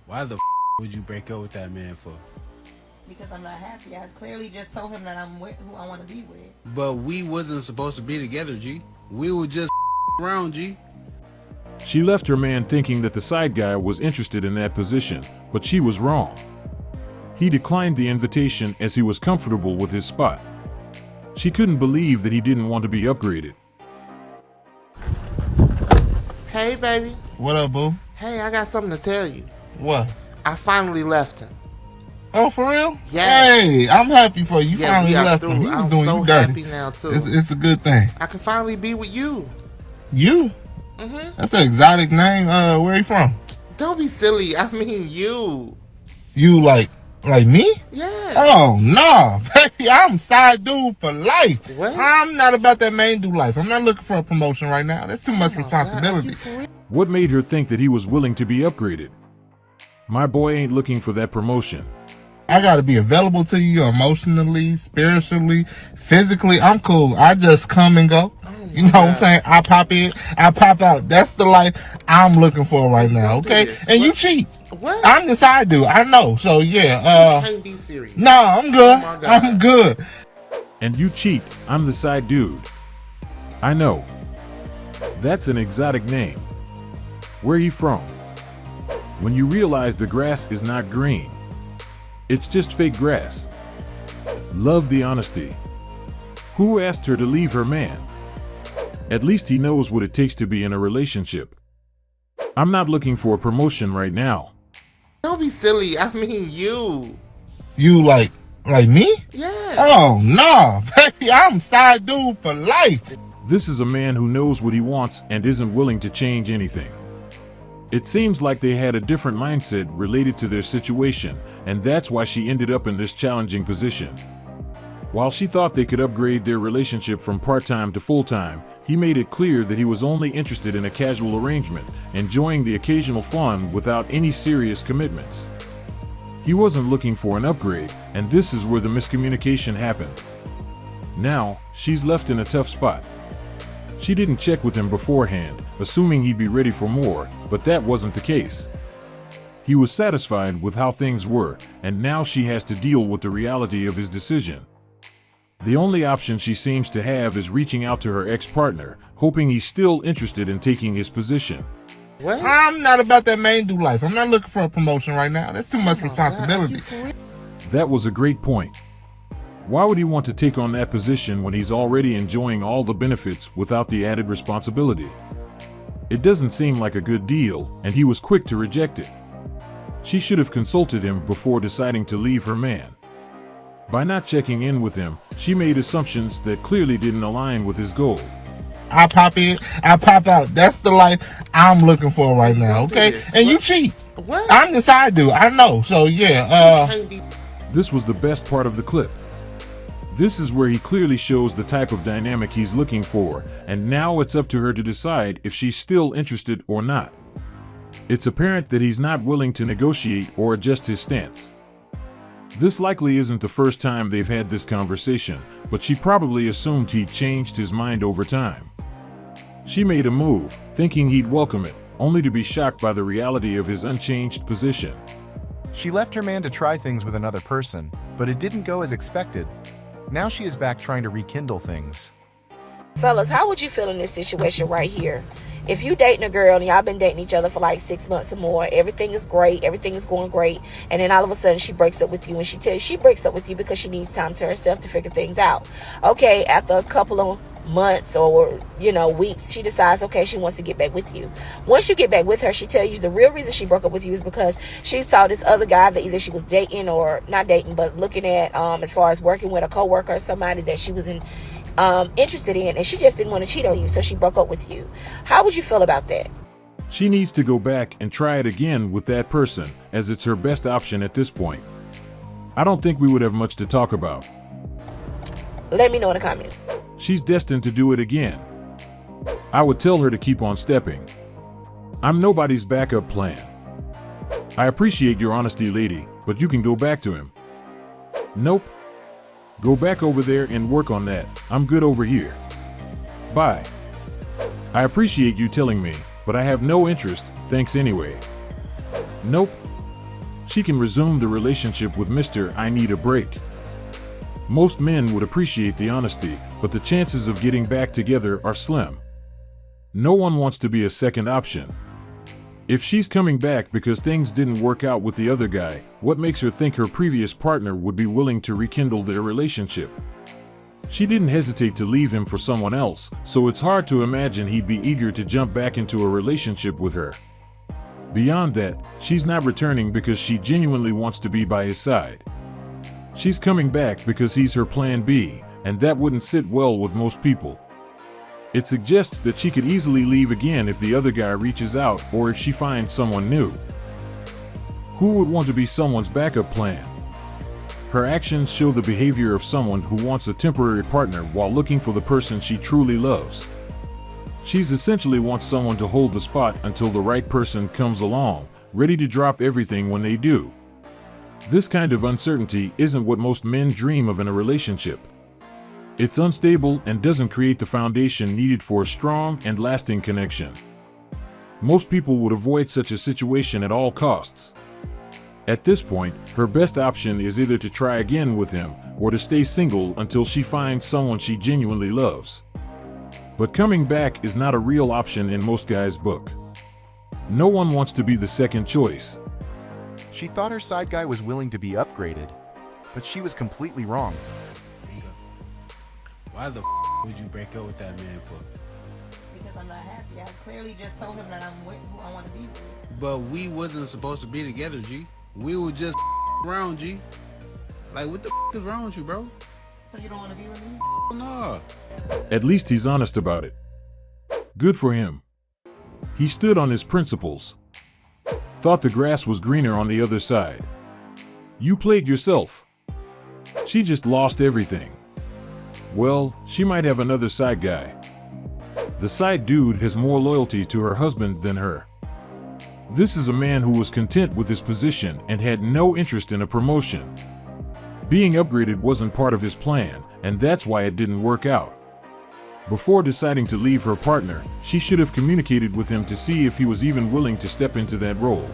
Why the would you break up with that man for? Because I'm not happy. I clearly just told him that I'm with who I want to be with. But we wasn't supposed to be together, G. We were just around, G. She left her man thinking that the side guy was interested in that position, but she was wrong. He declined the invitation as he was comfortable with his spot. She couldn't believe that he didn't want to be upgraded. Hey, baby. What up, boo? Hey, I got something to tell you. What? I finally left him. Oh, for real? Yes. Hey, I'm happy for you. You Yeah, finally we are left through. him. He was I'm doing so you dirty. happy now, too. It's a good thing. I can finally be with you. You? Mm-hmm. That's an exotic name. Where you from? Don't be silly. I mean you. You like me? Yeah. Oh, no. Baby, I'm side dude for life. What? I'm not about that main dude life. I'm not looking for a promotion right now. That's too much responsibility. What made her think that he was willing to be upgraded? My boy ain't looking for that promotion. I gotta be available to you emotionally, spiritually, physically. I'm cool. I just come and go. You know what I'm saying? I pop in, I pop out. That's the life I'm looking for right now, okay? And you cheat. What? I'm the side dude. I know. So yeah, You can't be serious. no, I'm good. Oh my God. I'm good. And you cheat, I'm the side dude. I know. That's an exotic name. Where he from? When you realize the grass is not green, it's just fake grass. Love the honesty. Who asked her to leave her man? At least he knows what it takes to be in a relationship. I'm not looking for a promotion right now. Don't be silly. I mean you. You like me? Yeah. Oh no, baby, I'm side dude for life. This is a man who knows what he wants and isn't willing to change anything. It seems like they had a different mindset related to their situation, and that's why she ended up in this challenging position. While she thought they could upgrade their relationship from part-time to full-time, he made it clear that he was only interested in a casual arrangement, enjoying the occasional fun without any serious commitments. He wasn't looking for an upgrade, and this is where the miscommunication happened. Now, she's left in a tough spot. She didn't check with him beforehand, assuming he'd be ready for more, but that wasn't the case. He was satisfied with how things were, and now she has to deal with the reality of his decision. The only option she seems to have is reaching out to her ex-partner, hoping he's still interested in taking his position. What? I'm not about that main dude life. I'm not looking for a promotion right now. That's too much responsibility. That was a great point. Why would he want to take on that position when he's already enjoying all the benefits without the added responsibility? It doesn't seem like a good deal, and he was quick to reject it. She should have consulted him before deciding to leave her man. By not checking in with him, she made assumptions that clearly didn't align with his goal. I pop in, I pop out. That's the life I'm looking for right now, okay? And you cheat. What? I'm the side dude. I know. So yeah, You can't be. This was the best part of the clip. This is where he clearly shows the type of dynamic he's looking for, and now it's up to her to decide if she's still interested or not. It's apparent that he's not willing to negotiate or adjust his stance. This likely isn't the first time they've had this conversation, but she probably assumed he'd changed his mind over time. She made a move, thinking he'd welcome it, only to be shocked by the reality of his unchanged position. She left her man to try things with another person, but it didn't go as expected. Now she is back trying to rekindle things. Fellas, how would you feel in this situation right here? If you dating a girl and y'all been dating each other for like 6 months or more, everything is great, everything is going great, and then all of a sudden she breaks up with you, and she tells you she breaks up with you because she needs time to herself to figure things out. Okay, after a couple of months or weeks, she decides, okay, she wants to get back with you. Once you get back with her, she tells you the real reason she broke up with you is because she saw this other guy that either she was dating or not dating, but looking at as far as working with a coworker or somebody that she was interested in, and she just didn't want to cheat on you, so she broke up with you. How would you feel about that? She needs to go back and try it again with that person, as it's her best option at this point. I don't think we would have much to talk about. Let me know in the comments. She's destined to do it again. I would tell her to keep on stepping. I'm nobody's backup plan. I appreciate your honesty, lady, but you can go back to him. Nope. Go back over there and work on that. I'm good over here. Bye. I appreciate you telling me, but I have no interest, thanks anyway. Nope. she can resume the relationship with Mr. I need a break. Most men would appreciate the honesty, but the chances of getting back together are slim. No one wants to be a second option. If she's coming back because things didn't work out with the other guy, what makes her think her previous partner would be willing to rekindle their relationship? She didn't hesitate to leave him for someone else, so it's hard to imagine he'd be eager to jump back into a relationship with her. Beyond that, she's not returning because she genuinely wants to be by his side. She's coming back because he's her plan B, and that wouldn't sit well with most people. It suggests that she could easily leave again if the other guy reaches out or if she finds someone new. Who would want to be someone's backup plan? Her actions show the behavior of someone who wants a temporary partner while looking for the person she truly loves. She's essentially wants someone to hold the spot until the right person comes along, ready to drop everything when they do. This kind of uncertainty isn't what most men dream of in a relationship. It's unstable and doesn't create the foundation needed for a strong and lasting connection. Most people would avoid such a situation at all costs. At this point, her best option is either to try again with him or to stay single until she finds someone she genuinely loves. But coming back is not a real option in most guys' book. No one wants to be the second choice. She thought her side guy was willing to be upgraded, but she was completely wrong. Why the would you break up with that man for? Because I'm not happy. I clearly just told him that I'm with who I want to be with. But we wasn't supposed to be together, G. We were just around, G. Like, what the is wrong with you, bro? So you don't want to be with me? No. At least he's honest about it. Good for him. He stood on his principles. Thought the grass was greener on the other side. You played yourself. She just lost everything. Well, she might have another side guy. The side dude has more loyalty to her husband than her. This is a man who was content with his position and had no interest in a promotion. Being upgraded wasn't part of his plan, and that's why it didn't work out. Before deciding to leave her partner, she should have communicated with him to see if he was even willing to step into that role.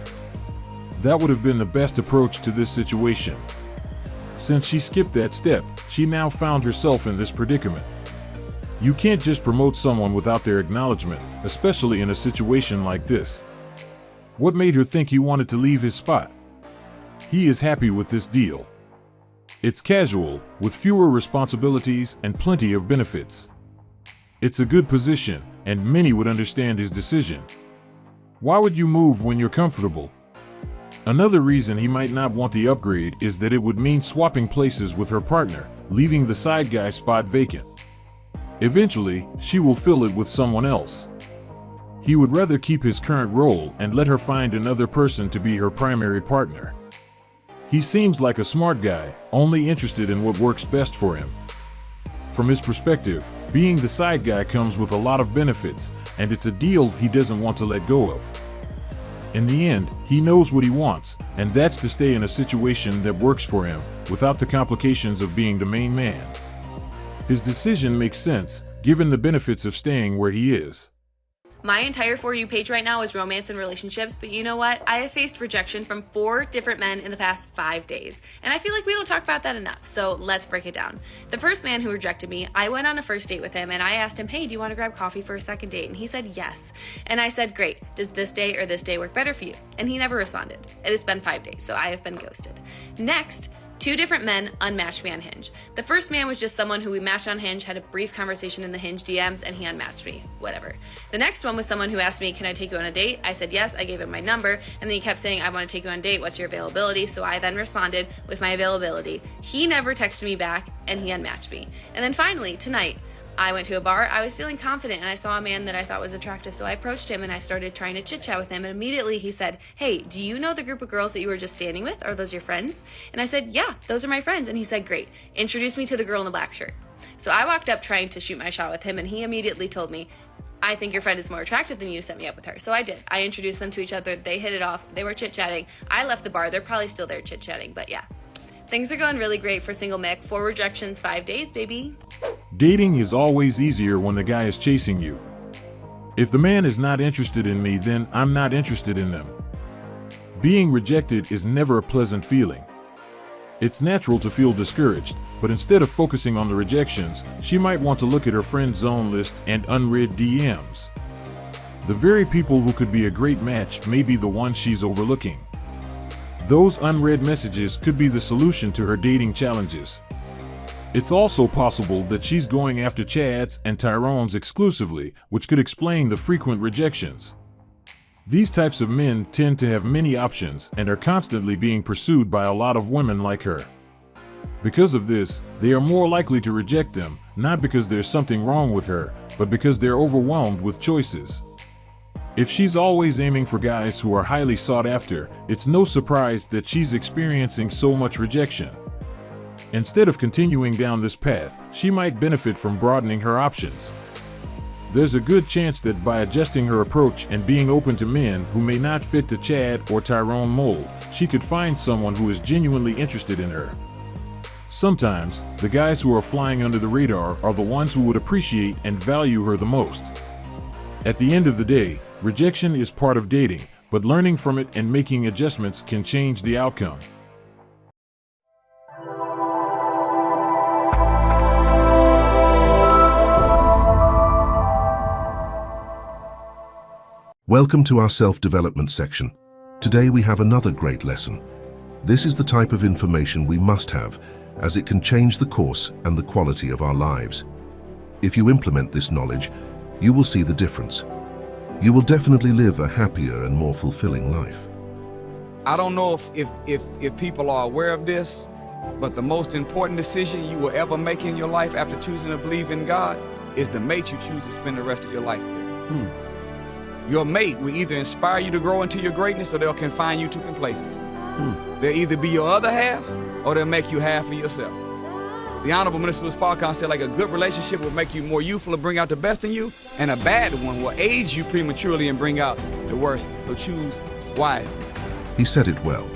That would have been the best approach to this situation. Since she skipped that step, she now found herself in this predicament. You can't just promote someone without their acknowledgement, especially in a situation like this. What made her think he wanted to leave his spot? He is happy with this deal. It's casual, with fewer responsibilities and plenty of benefits. It's a good position, and many would understand his decision. Why would you move when you're comfortable? Another reason he might not want the upgrade is that it would mean swapping places with her partner, leaving the side guy spot vacant. Eventually, she will fill it with someone else. He would rather keep his current role and let her find another person to be her primary partner. He seems like a smart guy, only interested in what works best for him. From his perspective, being the side guy comes with a lot of benefits, and it's a deal he doesn't want to let go of. In the end, he knows what he wants, and that's to stay in a situation that works for him, without the complications of being the main man. His decision makes sense, given the benefits of staying where he is. My entire For You page right now is romance and relationships, but you know what? I have faced rejection from 4 different men in the past 5 days, and I feel like we don't talk about that enough, so let's break it down. The first man who rejected me, I went on a first date with him, and I asked him, hey, do you want to grab coffee for a second date? And he said yes. And I said, great, does this day or this day work better for you? And he never responded. It has been 5 days, so I have been ghosted. Next, 2 different men unmatched me on Hinge. The first man was just someone who we matched on Hinge, had a brief conversation in the Hinge DMs, and he unmatched me. Whatever. The next one was someone who asked me, can I take you on a date? I said yes, I gave him my number, and then he kept saying, I want to take you on a date, what's your availability? So I then responded with my availability. He never texted me back, and he unmatched me. And then finally, tonight, I went to a bar, I was feeling confident, and I saw a man that I thought was attractive, so I approached him and I started trying to chit-chat with him, and immediately he said, hey, do you know the group of girls that you were just standing with? Are those your friends? And I said, yeah, those are my friends. And he said, great, introduce me to the girl in the black shirt. So I walked up trying to shoot my shot with him, and he immediately told me, I think your friend is more attractive than you, set me up with her. So I did. I introduced them to each other, they hit it off, they were chit-chatting. I left the bar, they're probably still there chit-chatting, but yeah. Things are going really great for single Mick. 4 rejections, 5 days, baby. Dating is always easier when the guy is chasing you. If the man is not interested in me, then I'm not interested in them. Being rejected is never a pleasant feeling. It's natural to feel discouraged, but instead of focusing on the rejections, she might want to look at her friend zone list and unread DMs. The very people who could be a great match may be the ones she's overlooking. Those unread messages could be the solution to her dating challenges. It's also possible that she's going after Chads and Tyrones exclusively, which could explain the frequent rejections. These types of men tend to have many options and are constantly being pursued by a lot of women like her. Because of this, they are more likely to reject them, not because there's something wrong with her, but because they're overwhelmed with choices. If she's always aiming for guys who are highly sought after, it's no surprise that she's experiencing so much rejection. Instead of continuing down this path, she might benefit from broadening her options. There's a good chance that by adjusting her approach and being open to men who may not fit the Chad or Tyrone mold, she could find someone who is genuinely interested in her. Sometimes, the guys who are flying under the radar are the ones who would appreciate and value her the most. At the end of the day, rejection is part of dating, but learning from it and making adjustments can change the outcome. Welcome to our self-development section. Today we have another great lesson. This is the type of information we must have, as it can change the course and the quality of our lives. If you implement this knowledge, you will see the difference. You will definitely live a happier and more fulfilling life. I don't know if people are aware of this, but the most important decision you will ever make in your life after choosing to believe in God is the mate you choose to spend the rest of your life with. Your mate will either inspire you to grow into your greatness or they'll confine you to complacency. They'll either be your other half or they'll make you half of yourself. The Honorable Minister Farrakhan said, like, a good relationship will make you more youthful and bring out the best in you, and a bad one will age you prematurely and bring out the worst. So choose wisely. He said it well.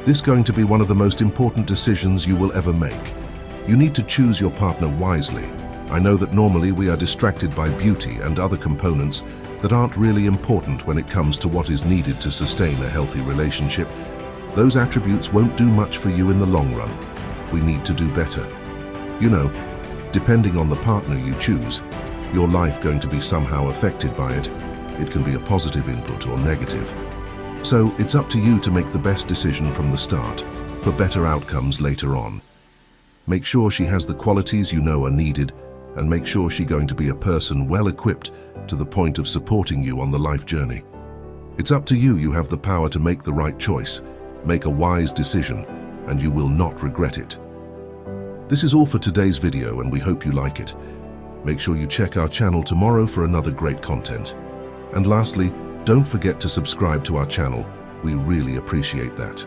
This is going to be one of the most important decisions you will ever make. You need to choose your partner wisely. I know that normally we are distracted by beauty and other components that aren't really important when it comes to what is needed to sustain a healthy relationship. Those attributes won't do much for you in the long run. We need to do better. You know, depending on the partner you choose, your life going to be somehow affected by it. It can be a positive input or negative. So it's up to you to make the best decision from the start for better outcomes later on. Make sure she has the qualities you know are needed, and make sure she's going to be a person well equipped to the point of supporting you on the life journey. It's up to you. You have the power to make the right choice, make a wise decision, and you will not regret it. This is all for today's video, and we hope you like it. Make sure you check our channel tomorrow for another great content. And lastly, don't forget to subscribe to our channel. We really appreciate that.